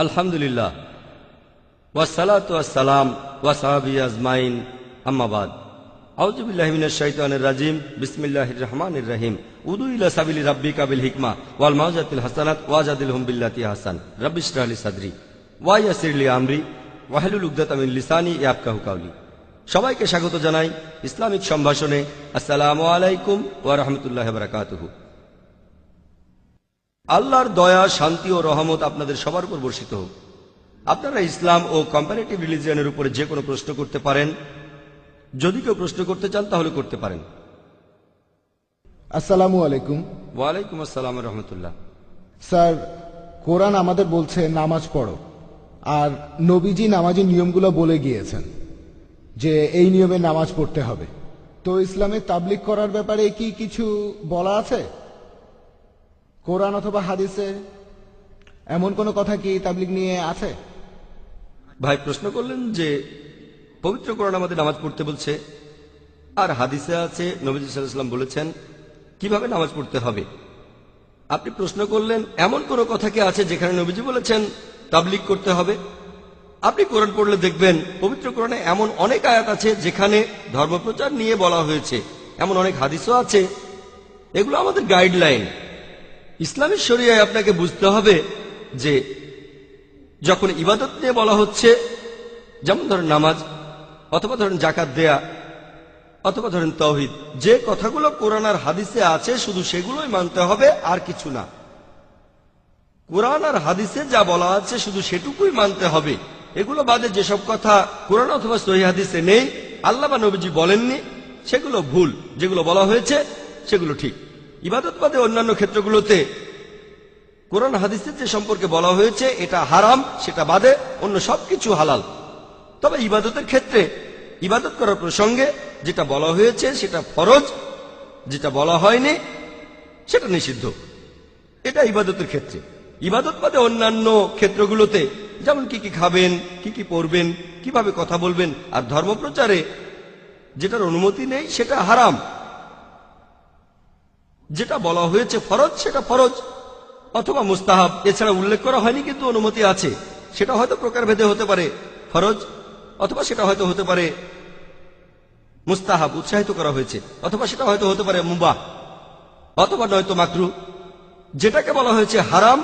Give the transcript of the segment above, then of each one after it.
আলহামদুলিল্লাহ ওয়াসসালাতু ওয়াসসালাম ওয়া সাহাবি আজমাইন আম্মা বাদ আউযু বিল্লাহি মিনাশ শাইতানির রাজিম বিসমিল্লাহির রহমানির রহিম উদু ইলা সাবিলি রাব্বিকা বিল হিকমা ওয়াল মাউযাতিল হাসানাত ওয়াজাদিলহুম বিল্লাতি আহসান রাব্বিশ ইশরাহ লি সাদরি ওয়া ইয়াসসির লি আমরি ওয়াহলুল উকদাতাম মিন লিসানি ইয়াফকাহু কাওলি। সবাইকে স্বাগত জানাই ইসলামিক সম্ভাষণে। আসসালামু আলাইকুম ওয়া রাহমাতুল্লাহি ওয়া বারাকাতুহু। আল্লাহর দয়া, শান্তি ও রহমত আপনাদের সবার উপর বর্ষিত হোক। আপনারা ইসলাম ও কম্পারেটিভ রিলিজিয়নের উপরে যে কোনো প্রশ্ন করতে পারেন। যদি কেউ প্রশ্ন করতে চান তাহলে করতে পারেন। আসসালামু আলাইকুম। ওয়ালাইকুম আসসালাম ওয়া রাহমাতুল্লাহ। স্যার, কোরআন আমাদের বলছে নামাজ পড়ো, আর নবীজি নামাজের নিয়মগুলো বলে গিয়েছেন যে এই নিয়মে নামাজ পড়তে হবে। তো ইসলামে তাবলীগ করার ব্যাপারে কি কিছু বলা আছে কোরআন অথবা হাদিসে? এমন কোনো কথা কি তাবলীগ নিয়ে আছে? ভাই প্রশ্ন করলেন যে পবিত্র কোরআন আমাদের নামাজ পড়তে বলছে, আর হাদিসে আছে নবী সাল্লাল্লাহু আলাইহি ওয়াসাল্লাম বলেছেন কিভাবে নামাজ পড়তে হবে। আপনি প্রশ্ন করলেন এমন কোন কথা কি আছে যেখানে নবীজি বলেছেন তাবলীগ করতে হবে? আপনি কোরআন পড়লে দেখবেন পবিত্র কোরআনে এমন অনেক আয়াত আছে যেখানে ধর্মপ্রচার নিয়ে বলা হয়েছে, এমন অনেক হাদিসও আছে। এগুলো আমাদের গাইডলাইন। ইসলামী শরিয়ায় আপনাকে বুঝতে হবে যে যখন ইবাদত নিয়ে বলা হচ্ছে, যেমন ধরেন নামাজ, অথবা ধরেন যাকাত দেয়া, অথবা ধরেন তাওহীদ, যে কথাগুলো কোরআন আর হাদিসে আছে শুধু সেগুলোই মানতে হবে, আর কিছু না। কোরআন আর হাদিসে যা বলা আছে শুধু সেটুকুই মানতে হবে। এগুলো বাদে যেসব কথা কোরআন অথবা সহিহ হাদিসে নেই, আল্লাহ বা নবীজি বলেননি, সেগুলো ভুল। যেগুলো বলা হয়েছে সেগুলো ঠিক। ইবাদত বাদে অন্যান্য ক্ষেত্রগুলোতে কোরআন হাদিসের যে সম্পর্কে বলা হয়েছে এটা হারাম, সেটা বাদে অন্য সবকিছু হালাল। তবে ইবাদতের ক্ষেত্রে ইবাদত করার প্রসঙ্গে যেটা বলা হয়েছে সেটা ফরজ, যেটা বলা হয়নি সেটা নিষিদ্ধ। এটা ইবাদতের ক্ষেত্রে। ইবাদত বাদে অন্যান্য ক্ষেত্রগুলোতে, যেমন কি কি খাবেন, কি কি পড়বেন, কিভাবে কথা বলবেন, আর ধর্মপ্রচারে যেটার অনুমতি নেই সেটা হারাম। যেটা বলা হয়েছে ফরজ সেটা ফরজ অথবা মুস্তাহাব, এছাড়া উল্লেখ করা হয়নি কিন্তু অনুমতি আছে। সেটা হয়তো প্রকারভেদে হতে পারে ফরজ, অথবা সেটা হয়তো হতে পারে মুস্তাহাব, উৎসাহিত করা হয়েছে, অথবা সেটা হয়তো হতে পারে মুবাহ, অথবা নয়তো মাকরুহ। যেটাকে বলা হয়েছে হারাম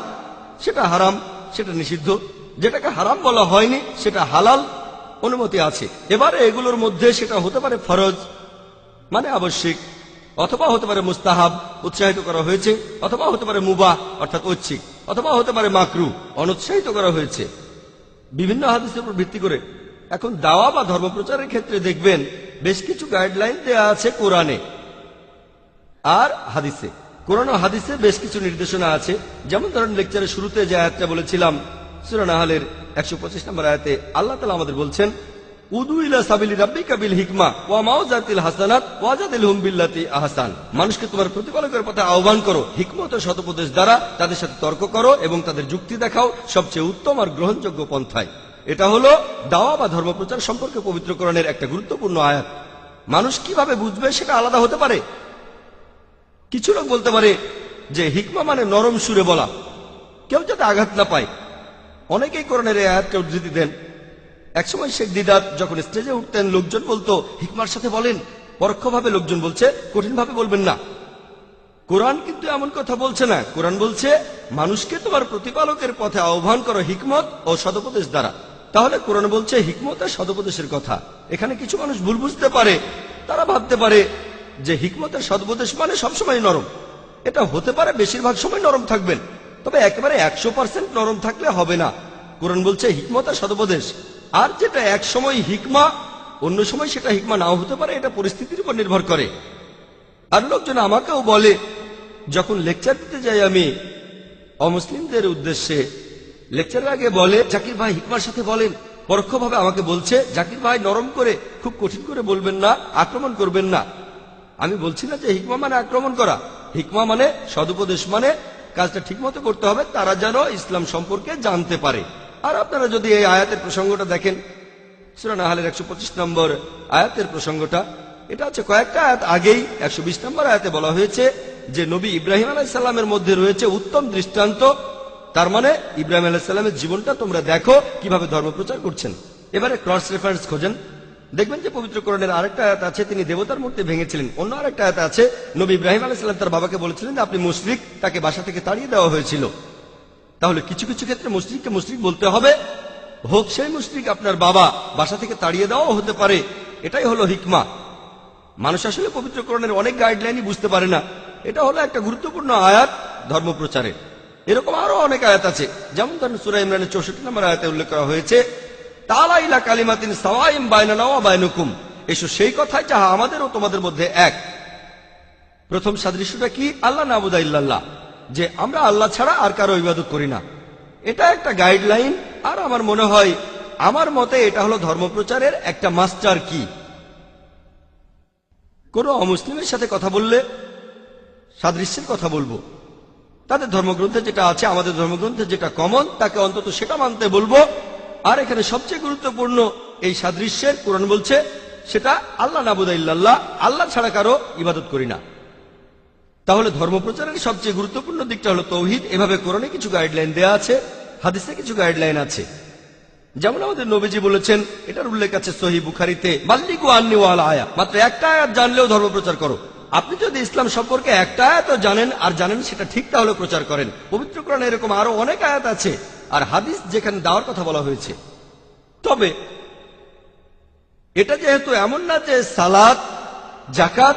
সেটা হারাম, সেটা নিষিদ্ধ। যেটাকে হারাম বলা হয়নি সেটা হালাল, অনুমতি আছে। এবারে এগুলোর মধ্যে সেটা হতে পারে ফরজ মানে আবশ্যিক, অথবা হতে পারে মুস্তাহাব, উৎসাহিত করা হয়েছে, অথবা হতে পারে মুবাহ অর্থাৎ ঐচ্ছিক, অথবা হতে পারে মাকরুহ, অনুৎসাহিত করা হয়েছে, বিভিন্ন হাদিসের উপর ভিত্তি করে। এখন দাওয়া বা ধর্মপ্রচারের ক্ষেত্রে দেখবেন বেশ কিছু গাইডলাইন দেয়া আছে কোরআনে আর হাদিসে। কোরআন ও হাদিসে বেশ কিছু নির্দেশনা আছে। যেমন ধরেন লেকচারের শুরুতে যে আয়াতটা বলেছিলাম, সূরা নাহলের 125 নম্বর আয়াতে আল্লাহ তাআলা আমাদের বলছেন, উদু ইলা সাবিলি রাব্বিকা বিল হিকমা ওয়া মাউযাতিল হাসানাত ওয়াজাদিলহুম বিল্লাতি আহসান। মানুষকে তোমার প্রতিপালকের পথে আহ্বান করো, হিকমত ও সদুপদেশ দ্বারা তাদের সাথে তর্ক করো এবং তাদের যুক্তি দেখাও সবচেয়ে উত্তম আর গ্রহণযোগ্য পন্থায়। এটা হলো দাওয়া বা ধর্মপ্রচার সম্পর্কে পবিত্র কোরআনের একটা গুরুত্বপূর্ণ আয়াত। মানুষ কিভাবে বুঝবে সেটা আলাদা হতে পারে। কিছু লোক বলতে পারে যে হিকমা মানে নরম সুরে বলা, কেউ যাতে আঘাত না পায়। অনেকেই কোরআনের এই আয়াতকে উদ্ধৃতি দেন। একসময় শেখ দিদাত যখন স্টেজে উঠতেন লোকজন বলতো হিকমার সাথে বলেন, পরোক্ষভাবে লোকজন বলছে কঠিনভাবে বলবেন না। কোরআন কিন্তু এমন কথা বলছে না। কোরআন বলছে মানুষকে তোমার প্রতিপালকের পথে আহ্বান করো হিকমত ও সদুপদেশ দ্বারা। তাহলে কোরআন বলছে হিকমত আর সদুপদেশের কথা। এখানে কিছু মানুষ ভুল বুঝতে পারে। তারা ভাবতে পারে যে হিকমত আর সদুপদেশ মানে সবসময় নরম। এটা হতে পারে, বেশিরভাগ সময় নরম থাকবেন, তবে একেবারে 100% নরম থাকলে হবে না। কোরআন বলছে হিকমত আর সদুপদেশ। আর যেটা এক সময় হিকমা, অন্য সময় সেটা হিকমা নাও হতে পারে। এটা পরিস্থিতির উপর নির্ভর করে। আর লোকজন আমাকেও বলে, যখন লেকচার দিতে যাই আমি অমুসলিমদের উদ্দেশ্যে, লেকচারের আগে বলে জাকির ভাই হিকমার সাথে বলেন। পরোক্ষভাবে আমাকে বলছে জাকির ভাই নরম করে, খুব কঠিন করে বলবেন না, আক্রমণ করবেন না। আমি বলছি না যে হিকমা মানে আক্রমণ করা। হিকমা মানে সদুপদেশ, মানে কাজটা ঠিকমতো করতে হবে, তারা যেন ইসলাম সম্পর্কে জানতে পারে। আর আপনারা যদি এই আয়াতের প্রসঙ্গটা দেখেন, সূরা নাহলের 125 নম্বর আয়াতের প্রসঙ্গটা, এটা হচ্ছে কয়েকটা আয়াত আগেই 120 নম্বর আয়াতে বলা হয়েছে যে নবী ইব্রাহিম আলাইহিস সালামের মধ্যে রয়েছে উত্তম দৃষ্টান্ত তার মানে ইব্রাহিম আলাইহিস সালামের জীবনটা তোমরা দেখো কিভাবে ধর্ম প্রচার করছেন। এবারে ক্রস রেফারেন্স খোঁজেন, দেখবেন যে পবিত্র কোরআনের আরেকটা আয়াত আছে তিনি দেবতার মূর্তি ভেঙেছিলেন। অন্য আরেকটা আয়াত আছে নবী ইব্রাহিম আলাইহিস সালাম তার বাবাকে বলেছিলেন যে আপনি মুশরিক, তাকে বাসা থেকে তাড়িয়ে দেওয়া হয়েছিল। তাহলে কিছু কিছু ক্ষেত্রে মুশরিককে মুশরিক বলতে হবে, হোক সেই মুশরিক আপনার বাবা, বাসা থেকে তাড়িয়ে দেওয়াও হতে পারে। এটাই হলো হিকমা। মানুষ আসলে পবিত্র কোরআনের অনেক গাইডলাইনই বুঝতে পারে না। এটা হলো একটা গুরুত্বপূর্ণ আয়াত ধর্ম প্রচারে। এরকম আরো অনেক আয়াত আছে, যেমন ধরুন সূরা ইমরানের 64 নম্বর আয়াতে উল্লেখ করা হয়েছে তাআলা ইলা কালিমাতিন সাওয়াইন বাইনানা ওয়া বাইনাকুম, এসো সেই কথায় যাহা আমাদের ও তোমাদের মধ্যে এক। প্রথম সাদৃশ্যটা কি? আল্লাহ নাবুদা ইল্লাল্লাহ, যে আমরা আল্লাহ ছাড়া আর কারো ইবাদত করি না। এটা একটা গাইডলাইন, আর আমার মনে হয় আমার মতে এটা হলো ধর্মপ্রচারের একটা মাস্টার কি। কোন অমুসলিমের সাথে কথা বললে সাদৃশ্যের কথা বলবো, তাদের ধর্মগ্রন্থে যেটা আছে আমাদের ধর্মগ্রন্থে যেটা কমন তাকে অন্তত সেটা মানতে বলবো। আর এখানে সবচেয়ে গুরুত্বপূর্ণ এই সাদৃশ্যের কোরআন বলছে সেটা আল্লাহ নাবুদা ইল্লাল্লাহ, আল্লাহ ছাড়া কারো ইবাদত করি না। তাহলে ধর্মপ্রচারের সবচেয়ে গুরুত্বপূর্ণ দিকটা হলো তৌহিদ। এভাবে কোরআনে কিছু গাইডলাইন দেয়া আছে, হাদিসে কিছু গাইডলাইন আছে। যেমন আমাদের নবীজি বলেছেন, এটার উল্লেখ আছে সহিহ বুখারীতে, বাল্লিগু আন্নি ওয়াল আয়া, মাত্র একটা আয়াত জানলেও ধর্মপ্রচার করো। আপনি যদি ইসলাম সম্পর্কে একটা আয়াতও জানেন আর জানেন সেটা ঠিক, তাহলে প্রচার করেন। পবিত্র কোরআনে এরকম আরো অনেক আয়াত আছে আর হাদিস যেখানে দাওয়ার কথা বলা হয়েছে। তবে এটা যেহেতু এমন না যে সালাত, জাকাত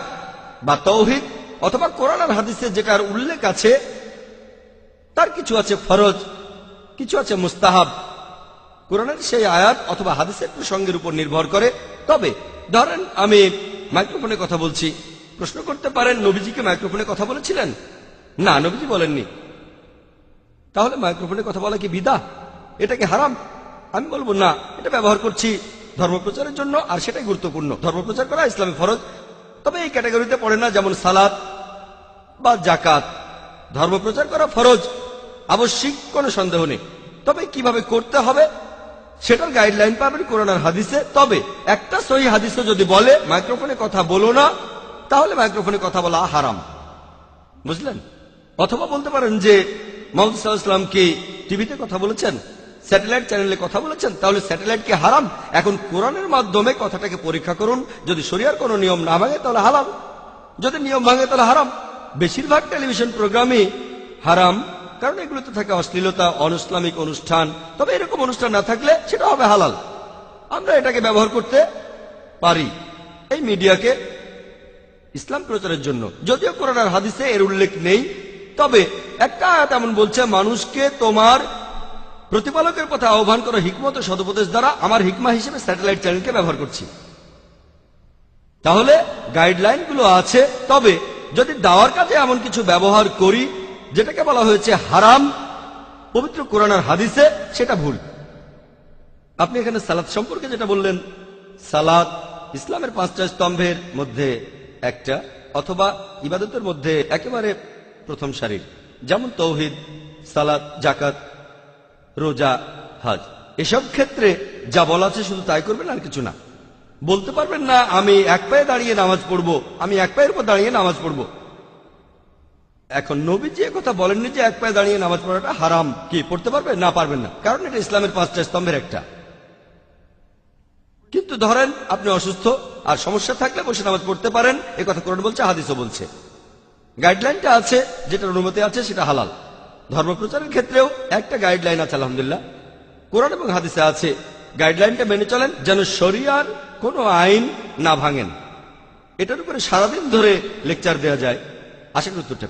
বা তৌহিদ অথবা কোরআন আর হাদিসে যেটার উল্লেখ আছে তার কিছু আছে ফরজ, কিছু আছে মুস্তাহাব। কোরআনের সেই আয়াত অথবা হাদিসের প্রসঙ্গের উপর নির্ভর করে। তবে ধরেন আমি মাইক্রোফোনে কথা বলছি, প্রশ্ন করতে পারেন নবীজিকে মাইক্রোফোনে কথা বলেছিলেন? না, নবীজি বলেননি। তাহলে মাইক্রোফোনে কথা বলা কি বিদআত? এটা কি হারাম? আমি বলবো না, এটা ব্যবহার করছি ধর্মপ্রচারের জন্য আর সেটাই গুরুত্বপূর্ণ। ধর্মপ্রচার করা ইসলামে ফরজ, তবে এই ক্যাটাগরিতে পড়ে না। যেমন সালাত বা জাকাত, ধর্মপ্রচার করা ফরজ, আবশ্যিক, কোনো সন্দেহ নেই। তবে কিভাবে করতে হবে সেটার গাইডলাইন পাবেন কোরআন আর হাদিসে। তবে একটা সহিহ হাদিসে যদি বলে মাইক্রোফোনে কথা বলো না, তাহলে মাইক্রোফোনে কথা বলা হারাম, বুঝলেন? অথবা বলতে পারেন যে মুহাম্মদ সাল্লাল্লাহু আলাইহি ওয়াসাল্লাম কি টিভিতে কথা বলেছেন, স্যাটেলাইট চ্যানেলে কথা বলেছেন, তাহলে স্যাটেলাইট কি হারাম? এখন কোরআনের মাধ্যমে কথাটাকে পরীক্ষা করুন, যদি শরিয়ার কোনো নিয়ম না ভাঙে তাহলে হালাল, যদি নিয়ম ভাঙে তাহলে হারাম। বেশিরভাগ টেলিভিশন প্রোগ্রামই হারাম, কারণ এগুলোতে থাকে অশ্লীলতা, অনইসলামিক অনুষ্ঠান। তবে এরকম অনুষ্ঠান না থাকলে সেটা হবে হালাল। আমরা এটাকে ব্যবহার করতে পারি এই মিডিয়াকে ইসলাম প্রচারের জন্য, যদিও কোরআন আর হাদিসে এর উল্লেখ নেই। তবে একটা আয়াত এমন বলছে, মানুষকে তোমার প্রতিপালকের পথে আহ্বান করো হিকমত ও সদুপদেশ দ্বারা। আমার হিকমা হিসেবে স্যাটেলাইট চ্যানেলকে ব্যবহার করছি। তাহলে গাইডলাইন গুলো আছে। তবে যদি দাওয়ার কাজে এমন কিছু ব্যবহার করি যেটাকে বলা হয়েছে হারাম পবিত্র কোরআন আর হাদিসে, সেটা ভুল। আপনি এখানে সালাত সম্পর্কে যেটা বললেন, সালাত ইসলামের 5টা স্তম্ভের মধ্যে একটা, অথবা ইবাদতের মধ্যে একেবারে প্রথম সারির। যেমন তৌহিদ, সালাত, জাকাত, রোজা, হজ, এসব ক্ষেত্রে যা বলা আছে শুধু তাই করবেন আর কিছু না। বলতে পারবেন না আমি এক পায়ে দাঁড়িয়ে নামাজ পড়বো, আমি এক পায়ের উপর দাঁড়িয়ে নামাজ পড়বো। এখন নবীজি কথা বলেননি যে এক পায়ে দাঁড়িয়ে নামাজ পড়াটা হারাম। কি পড়তে পারবে? না, পারবেন না, কারণ এটা ইসলামের 5টা স্তম্ভের একটা। কিন্তু ধরেন আপনি অসুস্থ আর সমস্যা থাকলে বসে নামাজ পড়তে পারেন, এ কথা কোরআন বলছে, হাদিসও বলছে। গাইডলাইনটা আছে, যেটার অনুমতি আছে সেটা হালাল। ধর্মপ্রচারের ক্ষেত্রেও একটা গাইডলাইন আছে, আলহামদুলিল্লাহ কোরআন এবং হাদিসে আছে। গাইডলাইনটা মেনে চলেন যেন শরিয়ার কোনো আইন না ভাঙেন। এটার উপরে সারাদিন ধরে লেকচার দেওয়া যায়। আশা করি উত্তরটা